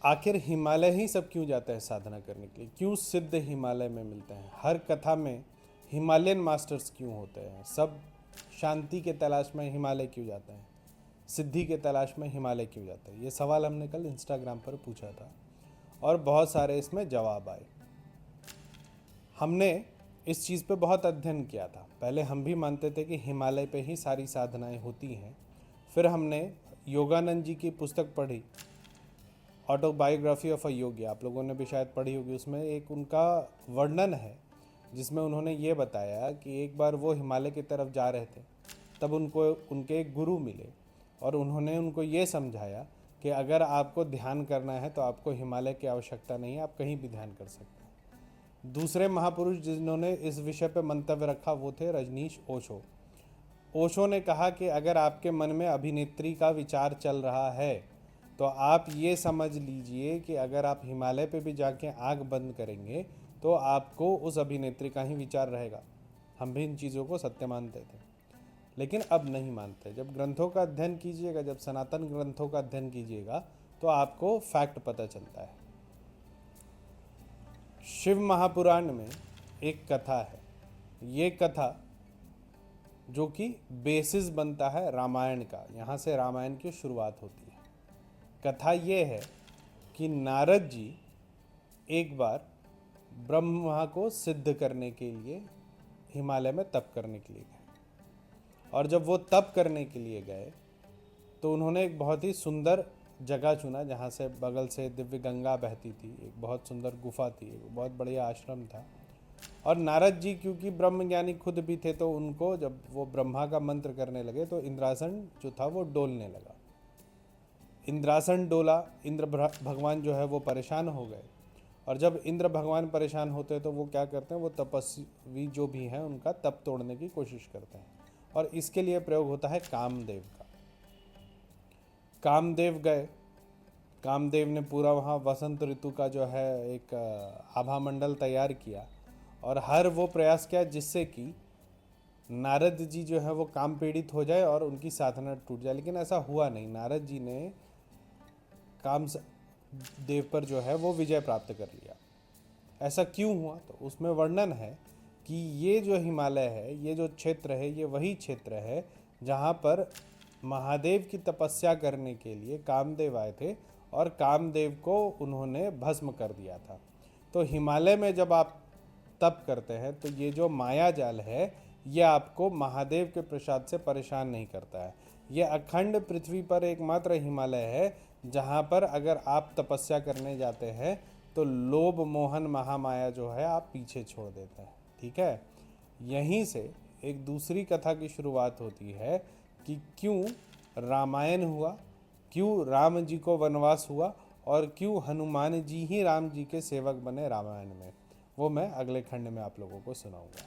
आखिर हिमालय ही सब क्यों जाते हैं साधना करने के लिए? क्यों सिद्ध हिमालय में मिलते हैं? हर कथा में हिमालयन मास्टर्स क्यों होते हैं? सब शांति के तलाश में हिमालय क्यों जाते हैं? सिद्धि के तलाश में हिमालय क्यों जाते हैं? ये सवाल हमने कल इंस्टाग्राम पर पूछा था और बहुत सारे इसमें जवाब आए। हमने इस चीज़ पे बहुत अध्ययन किया था। पहले हम भी मानते थे कि हिमालय पे ही सारी साधनाएं होती हैं। फिर हमने योगानंद जी की पुस्तक पढ़ी, ऑटोबायोग्राफी ऑफ अ योगी, आप लोगों ने भी शायद पढ़ी होगी। उसमें एक उनका वर्णन है जिसमें उन्होंने ये बताया कि एक बार वो हिमालय की तरफ जा रहे थे, तब उनको उनके एक गुरु मिले और उन्होंने उनको ये समझाया कि अगर आपको ध्यान करना है तो आपको हिमालय की आवश्यकता नहीं है, आप कहीं भी ध्यान कर सकते हैं। दूसरे महापुरुष जिन्होंने इस विषय पर मंतव्य रखा वो थे रजनीश ओशो। ओशो ने कहा कि अगर आपके मन में अभिनेत्री का विचार चल रहा है तो आप ये समझ लीजिए कि अगर आप हिमालय पे भी जाके आंख बंद करेंगे तो आपको उस अभिनेत्री का ही विचार रहेगा। हम भी इन चीज़ों को सत्य मानते थे, लेकिन अब नहीं मानते। जब ग्रंथों का अध्ययन कीजिएगा, जब सनातन ग्रंथों का अध्ययन कीजिएगा तो आपको फैक्ट पता चलता है। शिव महापुराण में एक कथा है, ये कथा जो कि बेसिस बनता है रामायण का, यहाँ से रामायण की शुरुआत होती है। कथा ये है कि नारद जी एक बार ब्रह्मा को सिद्ध करने के लिए हिमालय में तप करने के लिए गए, और जब वो तप करने के लिए गए तो उन्होंने एक बहुत ही सुंदर जगह चुना जहाँ से बगल से दिव्य गंगा बहती थी, एक बहुत सुंदर गुफा थी, एक बहुत बढ़िया आश्रम था। और नारद जी क्योंकि ब्रह्मज्ञानी खुद भी थे तो उनको जब वो ब्रह्मा का मंत्र करने लगे तो इंद्रासन जो था वो डोलने लगा। इंद्रासन डोला, इंद्र भगवान जो है वो परेशान हो गए, और जब इंद्र भगवान परेशान होते हैं तो वो क्या करते हैं, वो तपस्वी जो भी हैं उनका तप तोड़ने की कोशिश करते हैं, और इसके लिए प्रयोग होता है कामदेव का। कामदेव गए, कामदेव ने पूरा वहाँ वसंत ऋतु का जो है एक आभा मंडल तैयार किया और हर वो प्रयास किया जिससे कि नारद जी जो है वो काम पीड़ित हो जाए और उनकी साधना टूट जाए, लेकिन ऐसा हुआ नहीं। नारद जी ने काम देव पर जो है वो विजय प्राप्त कर लिया। ऐसा क्यों हुआ? तो उसमें वर्णन है कि ये जो हिमालय है, ये जो क्षेत्र है, ये वही क्षेत्र है जहाँ पर महादेव की तपस्या करने के लिए कामदेव आए थे और कामदेव को उन्होंने भस्म कर दिया था। तो हिमालय में जब आप तप करते हैं तो ये जो माया जाल है ये आपको महादेव के प्रसाद से परेशान नहीं करता है। ये अखंड पृथ्वी पर एकमात्र हिमालय है जहाँ पर अगर आप तपस्या करने जाते हैं तो लोभ मोहन महामाया जो है आप पीछे छोड़ देते हैं। ठीक है, यहीं से एक दूसरी कथा की शुरुआत होती है कि क्यों रामायण हुआ, क्यों राम जी को वनवास हुआ और क्यों हनुमान जी ही राम जी के सेवक बने रामायण में। वो मैं अगले खंड में आप लोगों को सुनाऊंगा।